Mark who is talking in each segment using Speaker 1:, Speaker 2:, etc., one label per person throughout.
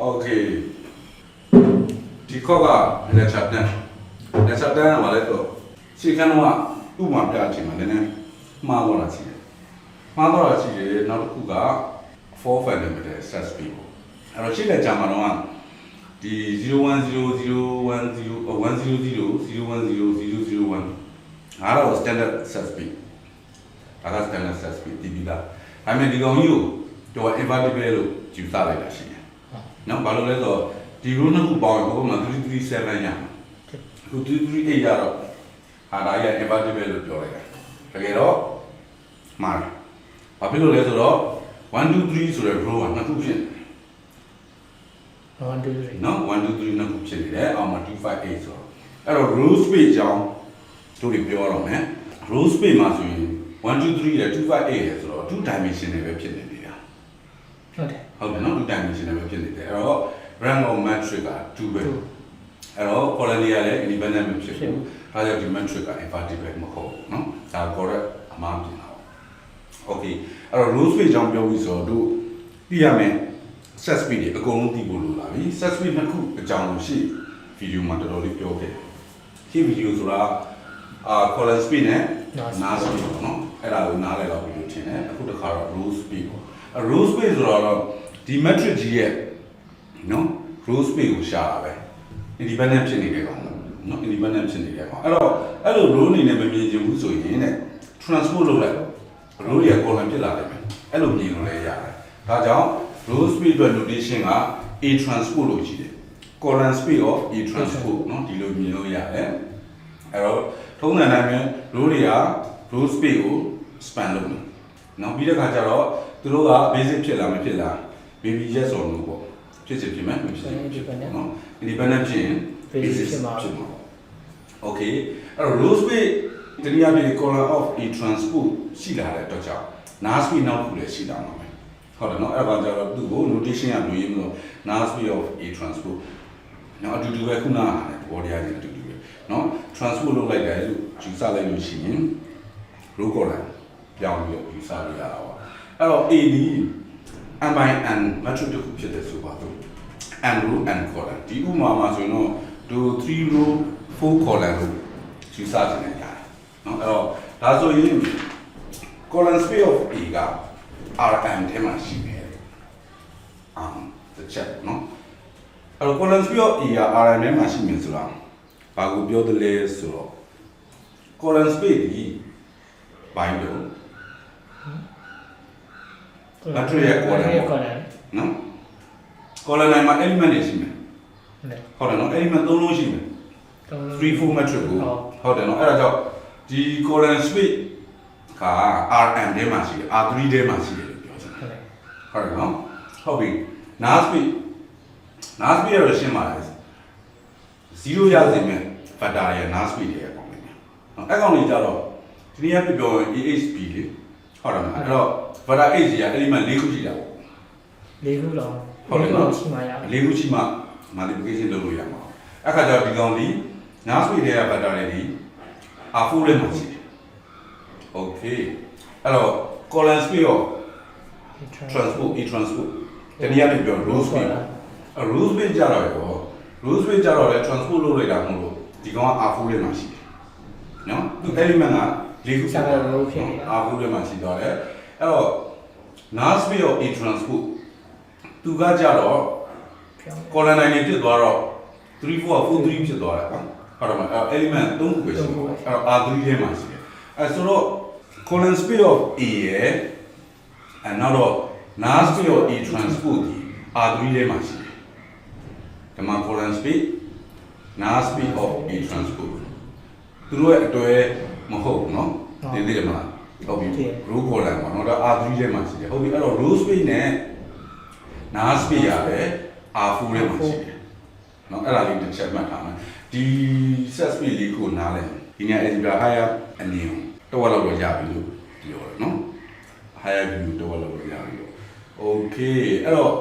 Speaker 1: okay ဒီခေါက်ကလက်ချက်တန်းကဘာလဲတော့ရှေ့ကတော့ဥပမာပြချင်မှာလည်းနည်းမှားတော့လာရှိတယ်နောက်တစ်ခုက4 fundamental sets ပြီးပေါ့အဲ့တော့ရှေ့လက်ကြာမှာတော့ဒီ0100100100001အားတော့ standard sets ပြီးဒါက standard sets ပြီးဒီလားဒါပေမဲ့ဒီကောင်ကြီးကိုတော့ invertible လို့ယူဆလိုက်တာရှိတယ်နော်ဘာလို့လဲဆိုတော့ဒီ rule နှစ်ခုပေါင်းရင်ဘုကမှာ337ရမှာအခု338ရတော့ဒါရ invertible လို့ပြောလိုက်တာတကယ်တော့မှားဘာဖြစ်လို့လဲဆိုတော့1 2 3ဆိုတဲ့ row ကနှစ်ခုဖြစ်
Speaker 2: 1 2 3
Speaker 1: နော်1 2 3နှစ်ခုဖြစ်နေတယ်အောက်မှာ2 5 8ဆိုတော့အဲ့တော့ row space ကြောင်းတို့တွေပြောတော့မယ် row space မှာဆိုရင်1 2 3နဲ့2 5 8ရဆိုတော့2 dimensional ပဲဖြစ်နေနေတာ
Speaker 2: ဟုတ်တယ်
Speaker 1: နော်2 dimensional ပဲဖြစ်နေတယ်အဲ့တော့ rank of matrix က2ပဲအဲ့တော့ column တွေကလည်း independent မဖြစ်ဘူးဒါကြောင့်ဒီ matrix က invertible မဟုတ်ဘူးနော်ဒါ correct အမှားပြင်တာပေါ့ okay အဲ့တော့ row space ကြောင်းပြောပြီးဆိုတော့တို့သိရမယ် set speed တွေအကုန်လုံးသိဖို့လိုလာပြီ set speed နှစ်ခုအကြောင်းလို့ရှိဗီဒီယိုမှာတော်တော်လေးပြောခဲ့ဒီဗီဒီယိုဆိုတာcolumn speed နဲ့ mass speed ပေါ့နော်အဲ့ဒါကိုနားလည်တော့ပြီးလို့ထင်တယ်အခုတစ်ခါတော့ row speed ပေါ့row speed ဆိုတော့ဒီ matrix ကြီးရဲ့နော် row speed ကိုရှာတာပဲ independent ဖြစ်နေတဲ့ကောင်နော် independent ဖြစ်နေတဲ့ကောင်အဲ့လို row အနေနဲ့မမြင်ချင်ဘူးဆိုရင်တဲ့ transpose လုပ်လိုက် row တွေက column ဖြစ်လာတယ်ပဲအဲ့လိုမြင်လို့လည်းရတယ်ဒါကြောင့် row speed အတွက် notation က a transpose လို့ရှိတယ် column speed of a transpose နော်ဒီလိုမြင်လို့ရတယ်အဲ့တော့ထုံးစံတိုင်းပဲ row တွေက row speed ကို span လုပ်တယ်နော်ပြီးတဲ့ခါကျတော့သူတို့က basic ဖြစ်လားမဖြစ်လား baby yes or no ပေါ့ဖြစ်စစ်ဖြစ်မယ်မဖြစ်ဘူးနော် independent ဖြစ်ရင် basic ဖြစ်မှာ okay အဲ့တော့ row speed တနည်းအားဖြင့် column of a transpose ရှိလာတဲ့အတွက်ကြောင့် mass speed နောက်ခုလည်းရှိတာမှာပဲဟုတ်တယ်နော်အဲ့ဒါကြောင့်သူ့ကို notation ကလို့ရေးမလို့ mass speed of a transpose နော်အတူတူပဲခုနကဘော်ဒီယာချင်းအတူတူပဲနော် transpose လုပ်လိုက်တယ်လို့ယူဆလိုက်လို့ရှိရင် row column ပြောင်းပြီးယူဆလို့ရတာပါအဲ့တော့ a ဒီ n by n matrix တစ်ခုဖြစ်တဲ့ဆိုပါတော့ n row n column ဒီဥမာမှာဆိုရင်တော့သူ3 row 4 column လို့ယူဆနေကြတယ်နော်အဲ့တော့ဒါဆိုရင် column space of a က rm ထဲမှာရှိတယ်တစ်ချက်နော်အဲ့တော့ column space of a က rm ထဲမှာရှိမယ်ဆိုတာဘာကိုပြောတယ်လဲဆိုတော့ column space ဒီဘိုင်းလို့matrix ရဲ့ column နော် column တိုင်းမှာ element တွေရှိမယ်ဟုတ်တယ်နော် element 3လုံးရှိမယ်3 4 matrix ကိုဟုတ်တယ်နော်အဲ့ဒါကြောင့်ဒီ column space က rm ထဲမှာရှိတယ် r3 ထဲမှာရှိတယ်လို့ပြောချင်တယ်ဟုတ်တယ်နော်ဟုတ်ပြီ null space ရတော့ရှင်းပါလား0ရစေမယ် vector ရဲ့ null space တွေရဲ့အကောင်လေးနော်အဲ့ကောင်လေးကြတော့ဒီနေ့ကပြောရင် ahp လေဟုတ်တယ်နော်အဲ့တော့ vector h ကြီးက element 4ခုရှိတာပေါ့
Speaker 2: 4ခုလောက်
Speaker 1: ဟုတ်တယ်နော်
Speaker 2: ရှိမှရ
Speaker 1: 4ခုရှိမှ multiplication လုပ်လို့ရမှာအဲ့ခါကျတော့ဒီကောင်ဒီ null space တွေက vector တွေဒီ r4 ထဲမှာရှိတယ် okay အဲ့တော့ column space ရော transpose a transpose တနည်းအားဖြင့်ပြော row space row space ကြတော့ရော row space ကြတော့လဲ transpose လုပ်လိုက်တာမဟုတ်လို့ဒီကောင်က r4 ထဲမှာရှိတယ်နော်သူ element က4ခု
Speaker 2: ဆက်ရ row ဖြစ်နေတာ
Speaker 1: r4 ထဲမှာရှိသွားတယ်အဲ့တော့ null space ရော a transpose သူကကြတော့ column 9နေဖြစ်သွားတော့3 4 4 3ဖြစ်သွားတယ်ဟုတ်တယ်မလား element 3ခုပဲရှိတယ်အဲ့တော့ r3 ထဲမှာရှိတယ်အဲ့ဆိုတော့ column space of a ရဲ့နောက်တော့ null space of a transpose ဒီ r3 ထဲမှာရှိတယ်ဒီမှာ column space null space of a transpose သူတို့ရဲ့အတွဲမဟုတ်ဘူးเนาะသိတယ်မလားဟုတ်ပြီ row column ပေါ့เนาะဒါ r3 ထဲမှာရှိတယ်ဟုတ်ပြီအဲ့တော့ row space နဲ့ null space ရတယ် r4 ထဲမှာရှိတယ်เนาะအဲ့ဒါလေးတစ်ချက်မှတ်ထားမယ်ဒီ set space လေးကိုနားလဲဒီည algebra higher အနေနဲ့တော့လောက်တော့ရပြီလို့ပြောတယ်เนาะ higher view တော့လောက်တော့ရပြီလို့ okay အဲ့တော့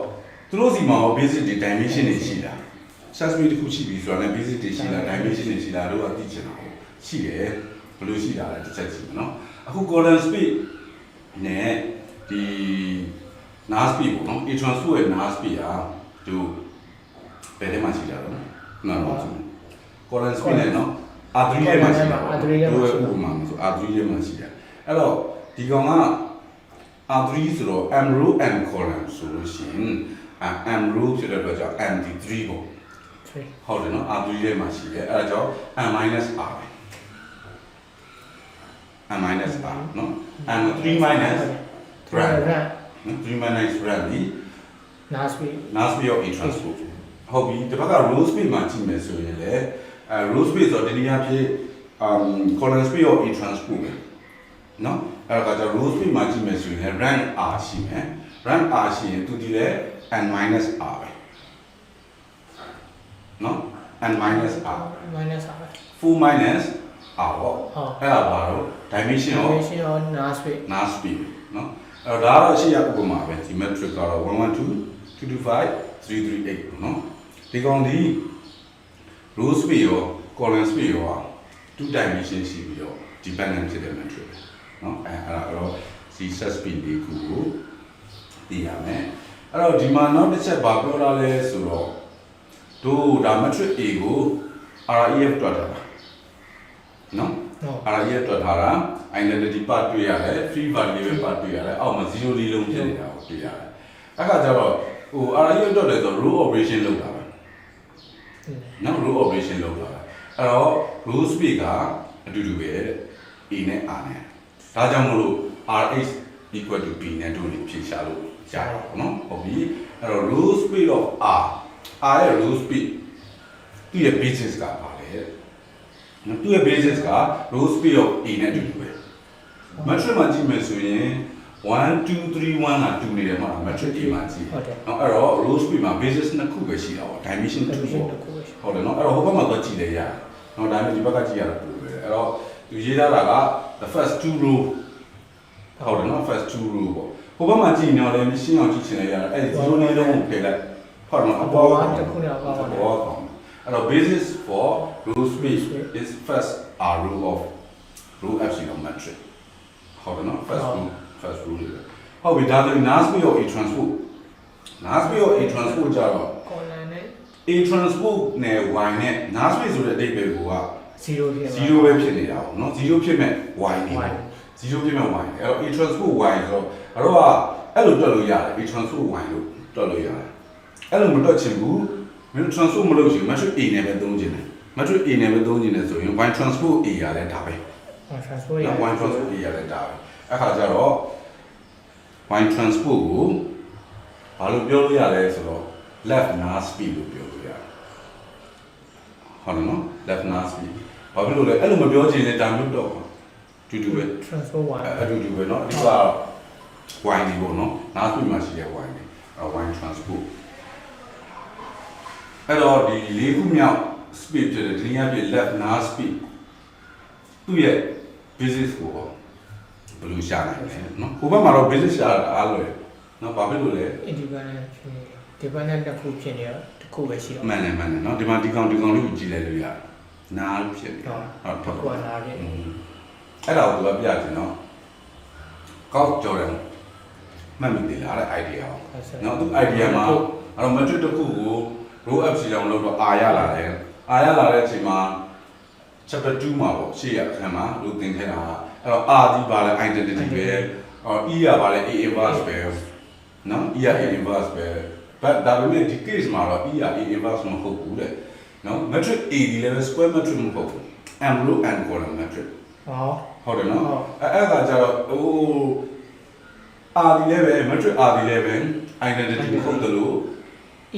Speaker 1: သူတို့စီမှာ basic တွေ dimension တွေရှိတာ set space တစ်ခုရှိပြီဆိုတာနဲ့ basic တွေရှိလား dimension တွေရှိလားတို့ကသိချင်တာပေါ့ရှိတယ်ဘယ်လိုရှိတာလဲတစ်ချက်ကြည့်မယ်เนาะအခု column space နဲ့ဒီ null space ပေါ့เนาะ a transpose ရဲ့ null space ကသူ ဘယ်ထဲမှာရှိတာလဲနော်နော်colon speed နဲ့နော် R3 ထဲမှာရှိတာတို့ရဲ့ဥပမာဆို R3 ထဲမှာရှိတာအဲ့တော့ဒီကောင်က R3 ဆိုတော့ M row and column ဆိုလို့ရှိရင် M row ဖြစ်တဲ့အတွက်ကြောင့် MD3 ပေါ့ဟုတ်တယ်နော် R3 ထဲမှာရှိတယ်အဲ့ဒါကြောင့် M minus R ပဲ M minus R နော် M3 minus run 3 minus run ဒီ
Speaker 2: last week
Speaker 1: of A transpose ဟုတ်ပြီဒီဘက်က row speed မှာကြည့်မယ်ဆိုရင်လေrow speed ဆိုတော့ဒီနေရာဖြစ်column speed of A transpose ပဲနော်အဲ့ဒါကြောင့် row speed မှာကြည့်မယ်ဆိုရင် rank R ရှိမယ် rank R ရှိရင်သူဒီလေ n minus R ပဲနော် n minus R full minus R ပေါ့အဲ့ဒါပါတော့ dimension of null speed နော်အဲ့တော့ဒါတော့ရှိရဥပမာပဲဒီ metric ကတော့112 225 338ပေါ့နော်ဒီကောင်ဒီ row speed ရော column speed ရော two dimension ရှိပြီးတော့ dependent ဖြစ်တဲ့ metric ပဲနော်အဲ့ဒါတော့ဒီ set speed လေးခုကိုသိရမယ်အဲ့တော့ဒီမှာနောက်တစ်ချက်ဘာပြောတာလဲဆိုတော့တို့ဒါ metric A ကို REF တွက်ထားတာနော် REF တွက်ထားတာ identity part တွေ့ရတယ် free variable part တွေ့ရတယ်အောက်မှာ0လေးလုံးဖြစ်နေတာကိုတွေ့ရတယ်အဲ့ခါကျတော့ဟို REF တွက်တယ်ဆို row operation လုပ်တာပဲနော် row operation လုပ်တာအဲ့တော့ row speed ကအတူတူပဲတဲ့ A နဲ့ R နဲ့ဒါကြောင့်မလို့ RH equal to B နဲ့တို့နေဖြေရှာလို့ရတယ်ပေါ့နော်ဟုတ်ပြီအဲ့တော့ row speed of R ရဲ့ row speed သူ့ရဲ့ basis ကပါလေနော်သူ့ရဲ့ basis က row speed of A နဲ့တူတူပဲ metric မှာကြည့်မယ်ဆိုရင်1 2 3 1ကတူနေတယ်မှာ metric A မှာကြည့်ဟုတ်တယ်နော်အဲ့တော့ row speed မှာ basis နှစ်ခုပဲရှိတာပေါ့ dimension 2ပေါ့ဟုတ်တယ်နော်အဲ့တော့ဟိုဘက်မှာတော့ကြည့်လေရတယ်နော်ဒါပေမဲ့ဒီဘက်ကကြည့်ရတာပို့ပဲအဲ့တော့သူရေးထားတာက the first two row ဟုတ်တယ်နော် first two row ပေါ့ဟိုဘက်မှာကြည့်နေတော့လည်းရှင်းအောင်ကြည့်ချင်လေရတယ်အဲ့ဒီ0နဲ့လုံးကိုဖယ်လိုက်ဟုတ်တယ်နော်အပေါ်ကတစ်ခုနဲ့အပေါ်ကတော့အဲ့တော့ basis for row space is first r row of row epsilon matrix ဟုတ်တယ်နော် first row လေးဟုတ်ပြီဒါဆို null space of A transpose null space of A transpose ကြတော့
Speaker 2: column နဲ့
Speaker 1: A transpose နဲ့ y နဲ့ null space ဆိုတဲ့အဓိပ္ပာယ်က
Speaker 2: 0
Speaker 1: ပဲဖြစ်နေတာပေါ့နော်0ဖြစ်မဲ့ y နေပေါ့0ဖြစ်မဲ့ y အဲ့တော့ A transpose y ဆိုတော့အဲ့တော့အဲ့လိုတွက်လို့ရတယ် A transpose y လို့တွက်လို့ရတယ်အဲ့လိုမတွက်ချင်ဘူးမင်း transpose မလုပ်ချင် matrix A နဲ့ပဲသုံးချင်တယ် matrix A နဲ့ပဲသုံးချင်တယ်ဆိုရင် y transpose A ရတယ်ဒါပဲ
Speaker 2: y transpose A
Speaker 1: ရတယ်ဒါပဲအဲ့ခါကျတော့ y transpose ကိုဘာလို့ပြောလို့ရလဲဆိုတော့ left null speed လို့ပြောလို့ရတယ်ဟုတ်တယ်နော် left null speed ဘာဖြစ်လို့လဲအဲ့လိုမပြောချင်လဲဒါမျိုးတော့တူတူပဲ
Speaker 2: transpose y
Speaker 1: အတူတူပဲเนาะဒီက y နေပေါ့เนาะ null speed မှာရှိတဲ့ y နေy transpose အဲ့တော့ဒီလေးခုမြောက် speed ဖြစ်တဲ့ဒီနေရာပြ left null speed သူ့ရဲ့ basis ကိုဘယ်လိုရှာနိုင်လဲเนาะဟိုဘက်မှာတော့ basis ရှာတာအားလွယ်เนาะဘာဖြစ်လို့လဲ
Speaker 2: independent တစ်ခုဖြစ်နေတော့တစ်ခုပဲရှိတော့
Speaker 1: မှန်တယ်เนาะဒီမှာဒီကောင်လေးကိုကြည့်လိုက်လို့ရတယ်နားဖြစ်နေ
Speaker 2: ဟုတ်ကွာနားတယ်
Speaker 1: အဲ့ဒါကိုသူကပြချင်เนาะကောက်ကြော်တယ်မှတ်မိသေးလားတဲ့ idea ကိုเนาะသူ idea မှာအဲ့တော့ metric တစ်ခုကို row epsilon လို့တော့ R ရလာတယ်R ရလာတဲ့အချိန်မှာ chapter 2မှာပေါ့ရှေ့ရအခန်းမှာလူသင်ခဲ့တာအဲ့တော့ R ဒီပါလဲ identity ပဲE ရပါလဲ A inverse ပဲเนาะ E ရ A inverse ပဲ but ဒါပေမဲ့ဒီ case မှာတော့ E ရ A inverse မဟုတ်ဘူးတဲ့เนาะ metric A ဒီလည်း square metric မဟုတ်ဘူး M row and column metric ဟုတ်တယ်เนาะအဲ့ဒါကြတော့ဟို R ဒီလည်းပဲ metric R ဒီလည်းပဲ identity မဟုတ်တယ်လို့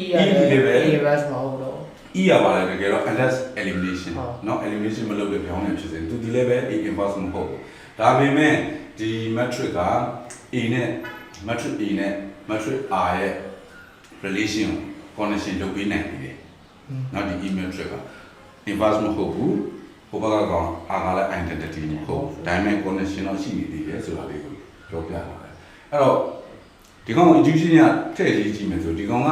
Speaker 2: E လည်းပဲ inverse မဟုတ်တော့
Speaker 1: E ရပါတယ်တကယ်တော့ unless elimination เนาะ elimination မလုပ်တဲ့ပြောင်းနေဖြစ်စေသူဒီလည်းပဲ A inverse မဟုတ်ဘူးဒါပေမဲ့ဒီ metric က A နဲ့ metric A နဲ့ metric R ရဲ့ relation connection လုပ်ပေးနိုင်တယ်เนาะဒီ E metric က inverse မဟုတ်ဘူးဟိုဘက်ကကောင် R ကလည်း identity မဟုတ်ဘူးဒါပေမဲ့ connection တော့ရှိနေသေးတယ်ဆိုတာလေးကိုပြောပြပါတယ်အဲ့တော့ဒီကောင် intuition ကထည့်ရေးကြည့်မယ်ဆိုဒီကောင်က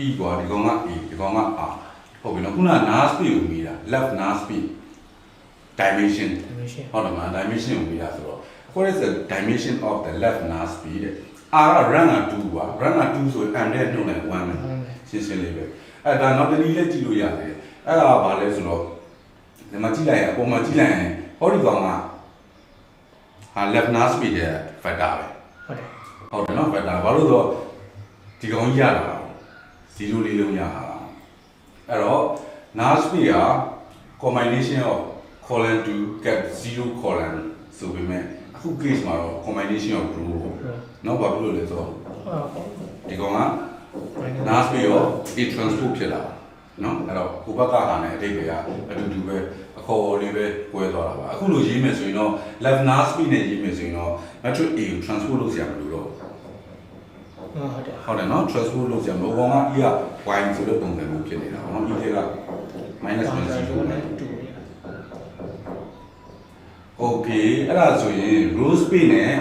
Speaker 1: E กว่าဒီကောင်က A ဒီကောင်က R ဟုတ်ပြီနော်ခုနက null speed ကိုမိတာ left null speed dimension ဟုတ်တယ်မလား dimension ကိုမိတာဆိုတော့ what is the dimension of the left null speed R က run က2ပါ run က2ဆိုရင် m နဲ့နှုတ်လိုက်1ပဲရှင်းရှင်းလေးပဲ အဲ့ဒါနောက်တစ်နည်းလေးကြည့်လို့ရတယ်အဲ့ဒါဘာလဲဆိုတော့ဒီမှာကြည့်လိုက်ရင်အပေါ်မှာကြည့်လိုက်ရင်ဟောဒီကောင်ကဟာ left nav speed ရဲ့ factor ပဲဟုတ်တယ်နော် factor ဘာလို့ဆိုတော့ဒီကောင်ကြီးရတာ0လေးလုံးရတာအဲ့တော့ nav speed က combination of colon to get 0 colon ဆိုပေမဲ့အခု case မှာတော့ combination of two နော်ဘာဖြစ်လို့လဲဆိုတော့ဒီကောင်က nav speed ရော a transport ဖြစ်လာနော်အဲ့တော့ကိုဘက်ကဟာနဲ့အတိတ်တွေကအတူတူပဲအခေါ်လေးပဲကွဲသွားတာပါအခုလိုရေးမယ်ဆိုရင်တော့ left nav speed နဲ့ရေးမယ်ဆိုရင်တော့ metric a ကို transport လုပ်စရာမလိုတော့ဟုတ်တယ်နော် transport လုပ်စရာမလိုဘောက e က y ဆိုတဲ့ပုံစံမျိုးဖြစ်နေတာနော် e က minus 1 နဲ့okay အဲ့ဒါဆိုရင် row speed နဲ့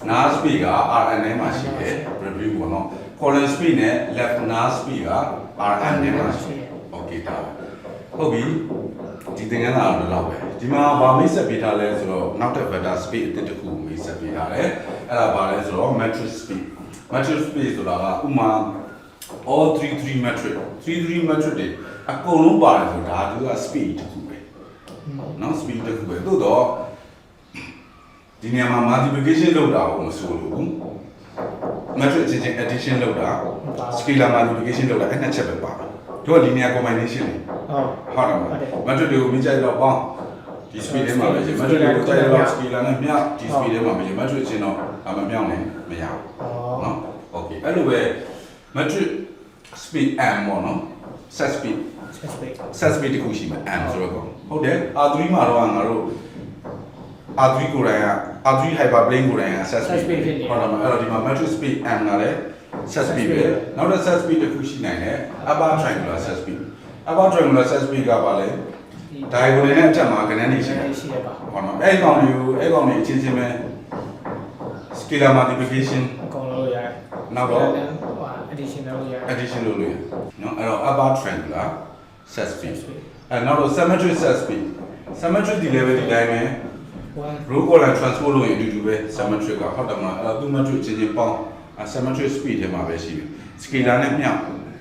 Speaker 1: nav speed က rn ထဲမှာရှိတယ် review ပေါ့နော် column speed နဲ့ left nav speed က rn ထဲမှာရှိတယ် okay ဒါဟုတ်ပြီဒီသင်ခန်းစာတော့ပဲဒီမှာဗာမိတ်ဆက်ပေးထားလဲဆိုတော့နောက်တစ် vector space အသစ်တစ်ခုမိတ်ဆက်ပေးထားတယ်အဲ့ဒါဗာလဲဆိုတော့ matrix space matrix space ဆိုတာကဥမာ all 3 matrix 3 matrix တွေအကုန်လုံးပါတယ်ဆိုဒါက space တစ်ခုပဲเนาะ space တစ်ခုပဲသို့တော့ဒီနေရာမှာ multiplication လုပ်တာကိုမဆိုလို့ဘူး matrix ချင်း addition လုပ်တာ scalar multiplication လုပ်တာအဲ့နှစ်ချက်ပဲပါတို့က linear combination ဟုတ်တယ်မ matrix တွေကိုမြင်ကြတော့ပေါင်းဒီ speed ထဲမှာပဲရှင် matrix တွေကိုကြိုက်တော့ scalar နဲ့မျှဒီ speed ထဲမှာပဲရှင် matrix ချင်းတော့မမြောက်နိုင်မရဘူးเนาะ okay အဲ့လိုပဲ matrix speed m ပေါ့နော် set speed တခုရှိမှာ m ဆိုတော့ဟုတ်တယ် r3 မှာတော့ငါတို့R3 ကိုယ်တိုင်က R3 hyperplane ကိုယ်တိုင်က set speed ဟုတ်လားအဲ့တော့ဒီမှာ matrix speed m ကလည်း set speed ပဲနောက်တစ် set speed တစ်ခုရှိနိုင်တယ် upper triangular set speed upper triangular set speed ကပါလဲ diagonal နဲ့အထက်မှာကဏ္ဍနေရှိတယ်ဟုတ်နော်အဲ့ကောင်တွေအချင်းချင်းပဲ scalar multiplication
Speaker 2: အကုန်လုံးရတယ်
Speaker 1: နောက်တော့
Speaker 2: addition လုပ်ရတယ်
Speaker 1: addition လုပ်လို့ရနော်အဲ့တော့ upper triangular set speed အဲ့နောက်တော့ symmetric set speed symmetric ဒီ level ဒီတိုင်းပဲ row column transport လုပ်ရင်အတူတူပဲ symmetric ကဟုတ်တယ်မလားအဲ့တော့သူ metric ချင်းချင်းပေါင်း symmetric speed ထဲမှာပဲရှိတယ် scalar နဲ့မျှ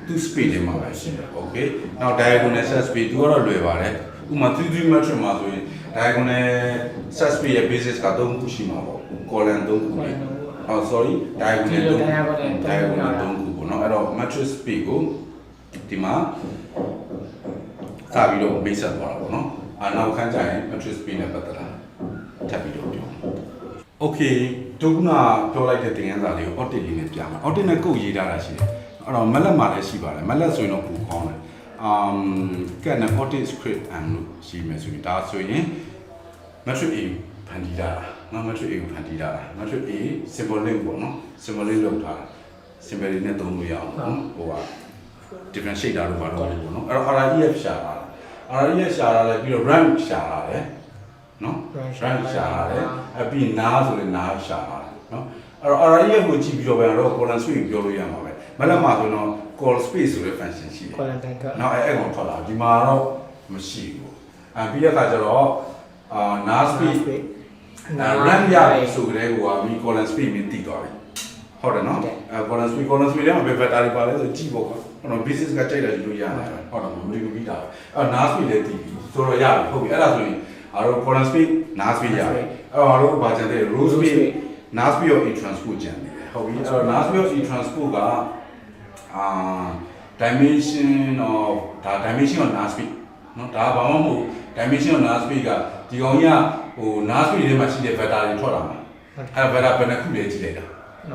Speaker 1: သူ speed ထဲမှာပဲရှိတယ် okay နောက် diagonal set speed သူကတော့လွယ်ပါတယ်ဥပမာ3 metric မှာဆိုရင် diagonal set speed ရဲ့ basis က3ခုရှိမှာပေါ့ column 3ခုလေsorry diagonal 3ခုပေါ့နော်အဲ့တော့ metric speed ကိုဒီမှာစပြီးတော့ base ဆက်သွားတာပေါ့နော်နောက်ခန်းကျရင် metric speed နဲ့ပတ်သက်တာထပ်ပြီးတော့ပြော okay ဒုက္ခနာပြောလိုက်တဲ့သင်ခန်းစာလေးကို audit လေးနဲ့ပြမှာ audit နဲ့ကုတ်ရေးထားတာရှိတယ်အဲ့တော့ mallet မှာလည်းရှိပါတယ် mallet ဆိုရင်တော့ပိုကောင်းတယ်ကဲနဲ့ audit script and လို့ရှိမယ်ဆိုရင်ဒါဆိုရင် metric a ဖန်တီးတာနော် metric a ကိုဖန်တီးတာ metric a symbolic ပေါ့နော် symbolic လောက်ထားတာ symbol လေးနဲ့သုံးလို့ရအောင်နော်ဟိုက differentiate တာလို့ပါတော့ပေါ့နော်အဲ့တော့ REF ရှာတာ REF ရှာတာလည်းပြီးတော့ rank ရှာတာလည်းနော် rank ရှာတာလည်းအပြီး na ဆိုရင် na ရှာတာနော်အဲ့တော့ REF ကိုကြည့်ပြီးတော့ပဲတော့ column space ပြောလို့ရမှာပဲမလက်မှာဆိုတော့ call space ဆိုတဲ့ function ရှိတယ်
Speaker 2: column bank
Speaker 1: နောက်အဲ့ကောင်ထွက်လာဒီမှာတော့မရှိဘူးပြီးတဲ့အခါကျတော့na space rank ရဆိုကြတဲ့ဟိုကပြီး column space မြင်တည်သွားပြီဟုတ်တယ်နော်column space ထဲမှာပဲ vector တွေပါလဲဆိုကြည့်ပေါ့ကွာဟုတ်တော့ basis ကကြိုက်တယ်လို့ရတယ်ဟုတ်တော့မလို့ပြီးတာအဲ့ na space လည်းတည်ပြီဆိုတော့ရပြီဟုတ်ပြီအဲ့ဒါဆိုရင်အားတော့ column space na space ရပြီအဲ့တော့အားတော့ဘာကျန်တဲ့ row space na space ရော e transport ကျန်တယ်ဟုတ်ပြီအဲ့တော့ na space ရော e transport ကdimension of ဒါ dimension of na space နော်ဒါဘာမှမဟုတ် dimension of na space ကဒီကောင်ကြီးကဟို na space ထဲမှာရှိတဲ့ vector တွေထွက်လာမှာအဲ့ vector ဘယ်နှခုလဲကြည့်လိုက်တာ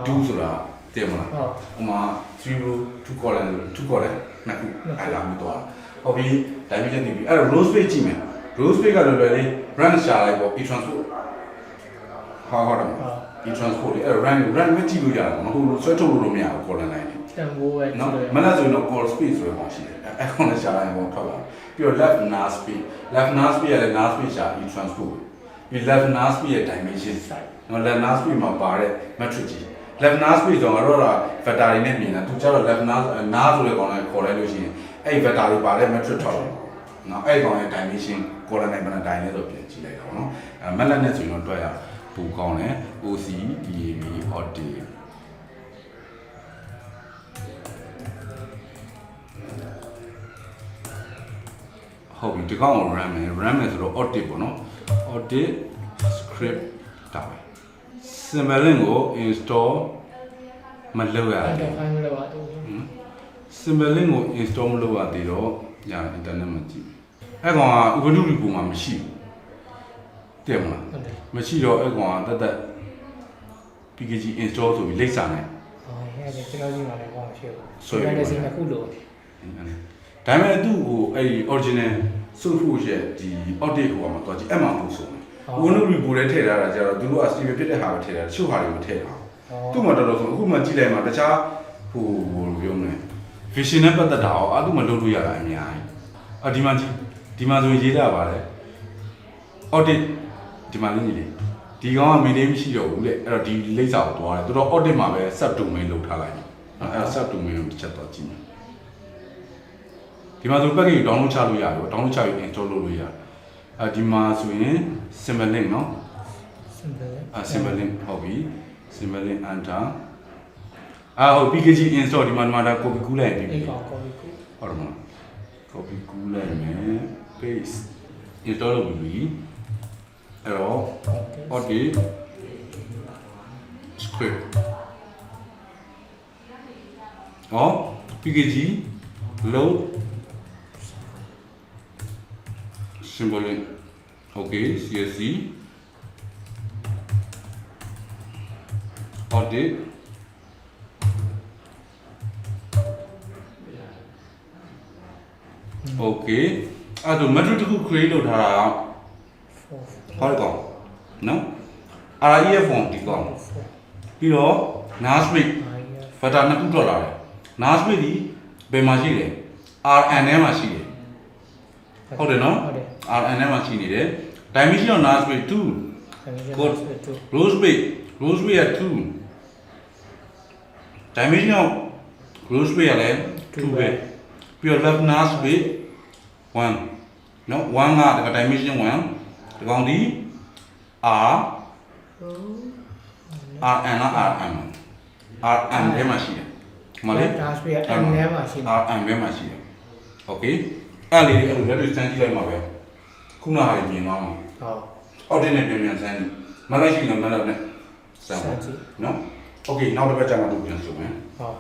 Speaker 1: 2ဆိုတာတင်မလားဟုတ်ဟိုမှာ0 2 column 2 column နှစ်ခုအဲ့လာမျိုးတော့ဟုတ်ပြီ dimension တည်ပြီအဲ့တော့ row space ကြည့်မယ် row space ကလည်းပဲလေ rank ရှာလိုက်ပေါ့ e transport ဟုတ်တယ် e transport လေအဲ့ rank ပဲကြည့်လို့ရတယ်မဟုတ်လို့ဆွဲထုတ်လို့မရဘူး column line
Speaker 2: တန်ဖိုးပဲ
Speaker 1: နော်မနက်ဆိုရင်တော့ call space ဆိုရမှာရှိတယ်အဲ့ကောင်လည်းရှာလိုက်ပေါ့ထွက်လာပြီးတော့ left nav space ကလည်း nav space ရှာ e transport ပြီး left nav space ရဲ့ dimension နော် left nav space မှာပါတဲ့ matrix ကြီး left nav space ဆိုတော့ vector တွေနဲ့မြင်တာသူကျတော့ left nav ဆိုတဲ့ကောင်လည်းခေါ်လိုက်လို့ရှိရင်အဲ့ vector တွေပါတဲ့ matrix ထွက်လာနော်အဲ့ကောင်ရဲ့ dimension column နဲ့ဘယ်နှတိုင်းလဲဆိုပြန်ကြည့်လိုက်တော့နော်မက်လက်နဲ့ဆိုရင်တော့တွက်ရပူကောင်းတယ် OC DAB audit ဟုတ်ပြီဒီကောင်ကို run မယ်ဆိုတော့ audit ပေါ့နော် audit script တာပဲ Symbolin ကို install မလုပ်ရဘူး
Speaker 2: ဖိုင်မလို့ပါတော့
Speaker 1: Symbolin ကို install မလုပ်ရသေးတော့ညာ internet မှာကြည့်အဲ့ကောင်က Ubuntu repo မှာမရှိဘူးတဲ့မလားမရှိတော့အဲ့ကောင်ကတက် PKG install ဆိုပြီးလိပ်စာနဲ့
Speaker 2: ဟောရတယ်ကျွန်တော်ကြီးမှာလည်းဘာမှမရှိဘူးဆိုရတယ်စင်ခုလို့
Speaker 1: ဒါပေမဲ့သူ့ဟိုအဲ့ဒီ original source ရဲ့ဒီ audit ဟိုမှာတော့ကြည့်အမှန်ဘူးဆိုတယ် Ubuntu repo ထဲထည့်ထားတာကျတော့သူတို့က stable ဖြစ်တဲ့ဟာပဲထည့်တာတချို့ဟာတွေမထည့်တာသူ့မှာတော်တော်ဆိုအခုမှကြည့်လိုက်မှာတခြားဟိုပြောမလဲ vision နဲ့ပတ်သက်တာရောအဲ့သူ့မှာလုပ်လို့ရတာအများကြီးဒီမှာကြည့်ဒီမှာဆိုရင်ရေးတာပါလေ audit ဒီမှာလေးကြီးဒီကောင်က maintain မရှိတော့ဘူးလေအဲ့တော့ဒီလိပ်စာကိုတွားတယ်သူတို့ audit မှာပဲ sub domain လုပ်ထားလိုက်အဲ့ sub domain ကိုတစ်ချက်တော့ကြည့်မယ်ဒီမှာဆို package ကို download ချလို့ရတယ် download ချပြီး install လုပ်လို့ရတယ်ဒီမှာဆိုရင် symbol link เนาะ symbol link ဟုတ်ပြီ symbol link enter ဟုတ် PKG install ဒီမှာ copy ကူးလိုက်ပြီ
Speaker 2: copy ကူး
Speaker 1: ဟုတ်တယ်မလား copy ကူးလိုက်မယ် paste install လုပ်ပြီအဲ့တော့ audit script PKG load symbolic okay CSC audit okay အဲ့တော့ method တစ်ခု create လုပ်ထားတာဟုတ်ကောနော် REF form ဒီကောင်ပြီးတော့ NASPIC factor နှစ်ခုတော့လာတယ် NASPIC ဒီဘယ်မှာရှိလဲ RN ထဲမှာရှိတယ်ဟုတ်တယ်နော် RN ထဲမှာရှိနေတယ် dimension of NASPIC 2 code row spaceက2 dimension of row space ကလည်း2ပဲပြီးတော့ left NASPIC 1နော်1က dimension 1ဒီကောင်ဒီ R RN လား RM ထဲမှာရှိတယ်မလေး
Speaker 2: NASPIC M ထဲမှာရှိတယ်
Speaker 1: RM ထဲမှာရှိတယ် okay အဲ့လေးအဲ့လိုလက်တွေ့စမ်းကြည့်လိုက်မှာပဲခုနဟာကြီးမြင်သွားမှာဟုတ်အော်တင်နဲ့ပြန်စမ်းကြည့်မလိုက်ရှိတော့မလိုက်နဲ့စမ်းပါနော် okay နောက်တစ်ပတ်ကျမှတို့ပြန်ဆိုမယ်ဟုတ်